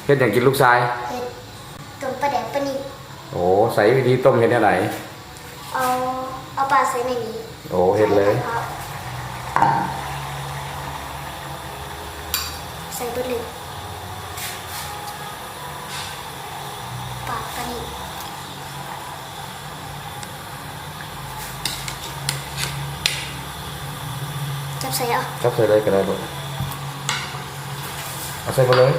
เฮ็ดอย่างกินลูกชายเห็ดต้มปลาแดกปลานิลโอ้ใส่วิธีต้มเฮ็ดได้ไหนเอาเอาปลาใส่ในนี้โอ้เฮ็ดเลยใส่เบดเลยปลาปลานิลจับใส่เอาจับใส่เลยก็ได้บ่เอาใส่ไปเลย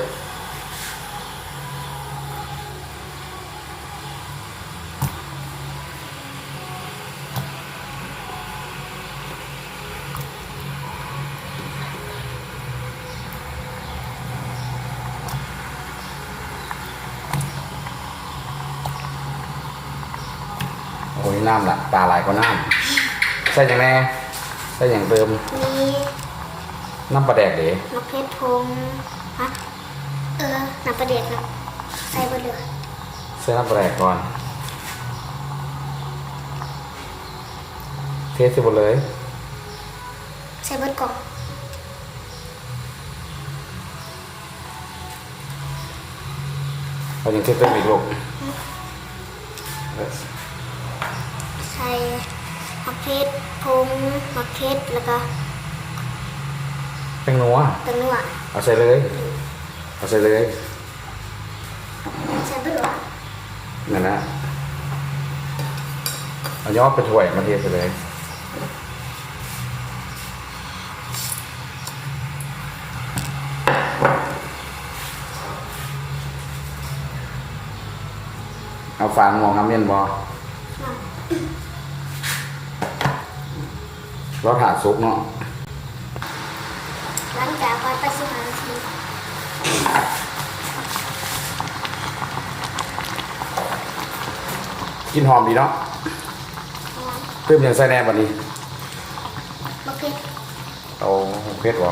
โอ้ยน้ำละปลาหลายกว่าน้ำใส่อย่างแน่ใส่อย่างเติมมีน้ำปลาแดกเด้มะเขือพงฮะน้ำปลาแดกนะใส่เบดเลยใส่น้ำปลาแดกก่อนเทใส่หมดเลยใส่เบดก่อนเอาอย่างเทเติมอีกลูกใส่มะเขือพงมะเขือแล้วก็แป้งนัวเอาใส่เลยเอาใส่เลยใส่เบดหรอนั่นนะเอาย้อไปถ้วยมาเทใส่เลยเอาฟางมองน้ำเย็นบ่เราถาดซุปเนาะหลังจากไป15 นาทีกินหอมดีเนาะเพิ่มอย่างใส่แหนมบัดนี้มะเขือเอาเผ็ดบ่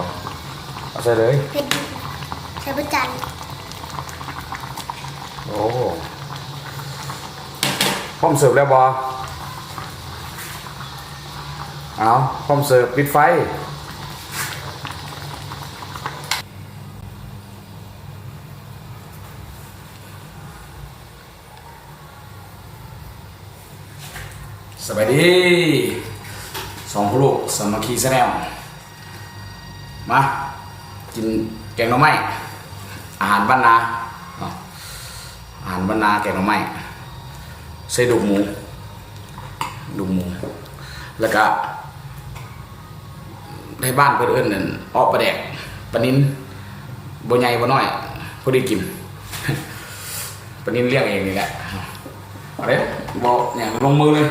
เอาใส่เลยเผ็ดใส่เบดจานโอ้พร้อมเสิร์ฟแล้วบ่เอาพร้อมเสิร์ฟปิดไฟสวัสดีสองพ่อลูกสามัคคีแนลมากินแกงหน่อไม้อาหารบ้านนาอาหารบ้านนาแกงหน่อไม้ใส่ดุกหมูแล้วก็ในบ้านเพื่อนเอิ้นนั่นอ้อปลาแดกปลานิ้นบ่ใหญ่บ่น้อยพอดีกินปลานิ้นเลี้ยงเองนี่แหละเอาเด้บ่เนี่ยลงมือเลย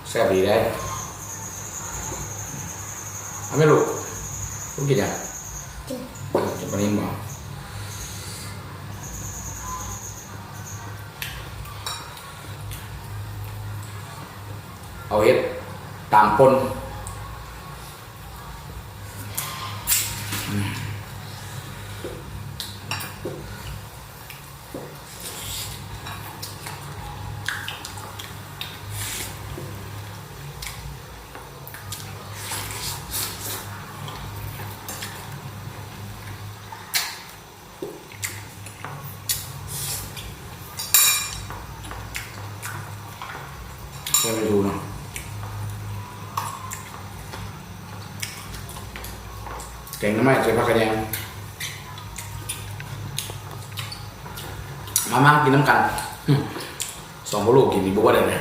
แซ่บดีได้เอาไหมลูกกินยังกินปลานิ้นบ่เอาเฮ็ดตามปนไปดูเนาะแกงน้ำมันใส่ผักกระเทียมมากินน้ำกันสองพ่อลูกกินนี่บอกว่าได้เลย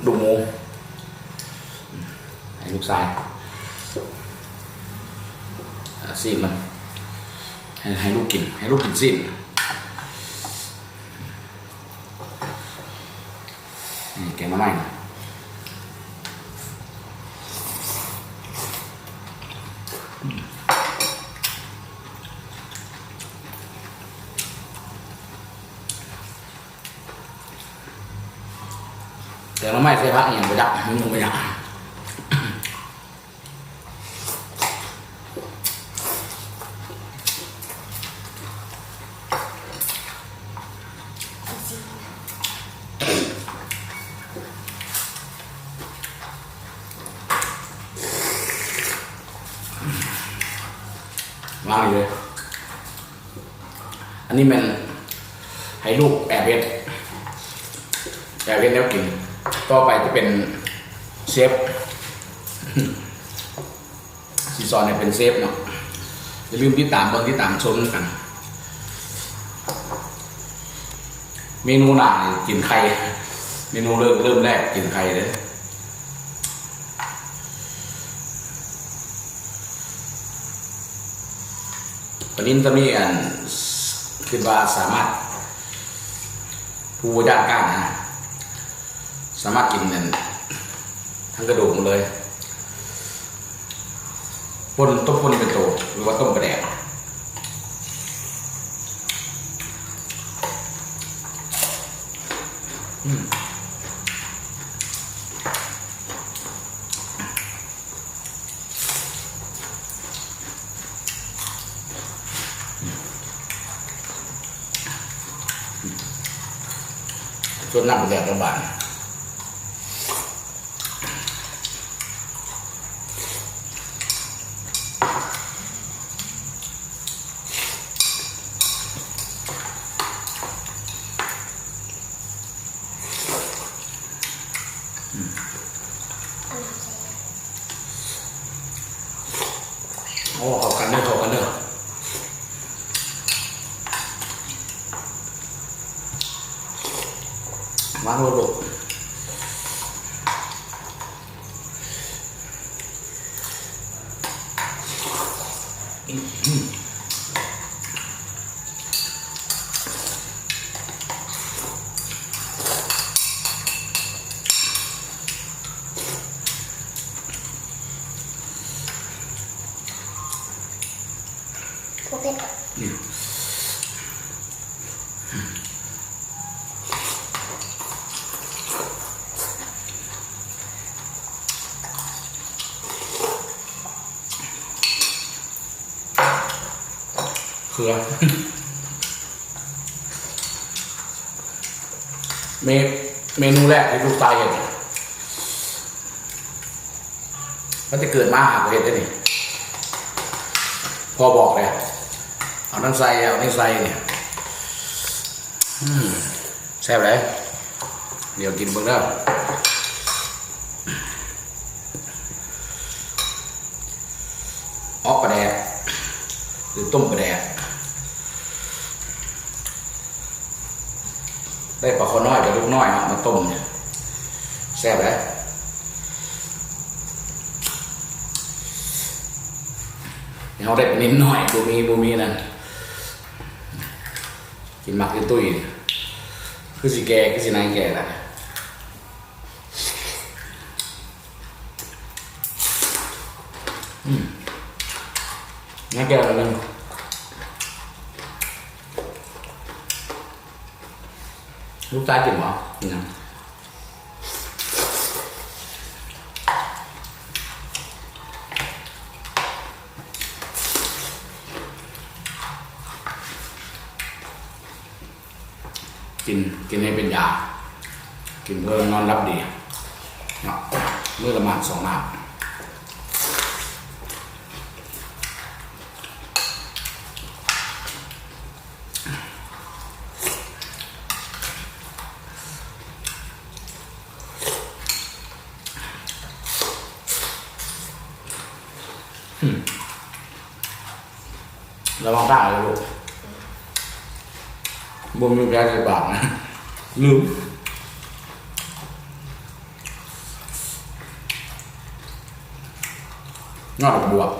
ดูหมูให้ลูกชายซีนมันให้ลูกกินซีนแกงมาใหม่แกงมาใหม่ใส่ผักอย่างไปดับมันยังไม่ดับ วางเลย อันนี้มันให้ลูกแอบเฮ็ดแล้วกินต่อไปจะเป็นเชฟซีซอนเนี่ยเป็นเชฟเนาะอย่าลืมติดตามที่ตามชมกัน เมนูหน้ากินไข่เมนูเริ่มแรกกินไข่เลยวันนี้จะมีอันคิดว่าสามารถผู้ย่างก้างนะสามารถกินนั่นทั้งกระดูกหมดเลยต้มปนเป็นโตหรือว่าต้มกระแดกส่วนน้ำแดดกระบาดโอ้เข้ากันเนอะวางลูกพวกเผ็ด เขือ เมนูแรกที่ลูกตายเห็นมันจะเกิดมาหาเห็ดได้นี่พอบอกเลยเอาทั้งไส้เอาทั้งไส้เนี่ยแซ่บเลยเดี๋ยวกินเบิ่งแล้วออกปลาแดกหรือต้มปลาแดกได้ปลาคอน้อยกับลูกน้อยมาต้มเนี่ยแซ่บเลยเขาได้นิดหน่อยบูมีนั่นกินหมักกินตุ้ยคือสิแกคือสินายแกแหละนายแกแล้วนึงลูกตากินหรอกินนะกินให้เป็นยากินเพื่อนอนรับดีเนาะมื้อละหมาด2 น้ำระวังตาเลยลูกบวมมีแผลในปากนะลืมงอกบวก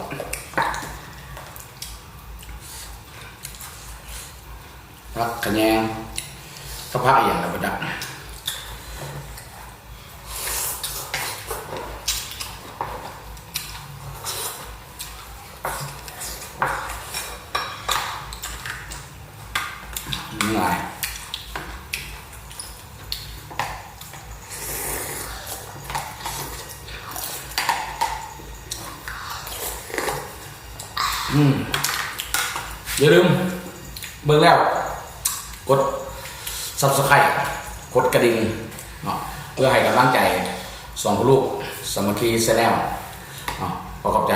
พักขะแยงกระเพาะอย่างไรบ้างง่ายอย่าลืมเบิ่งแล้วกด Subscribe กดกระดิ่งเนาะเพื่อให้กำลังใจสองพ่อลูกสามัคคีแชนแนลเนาะขอขอบใจ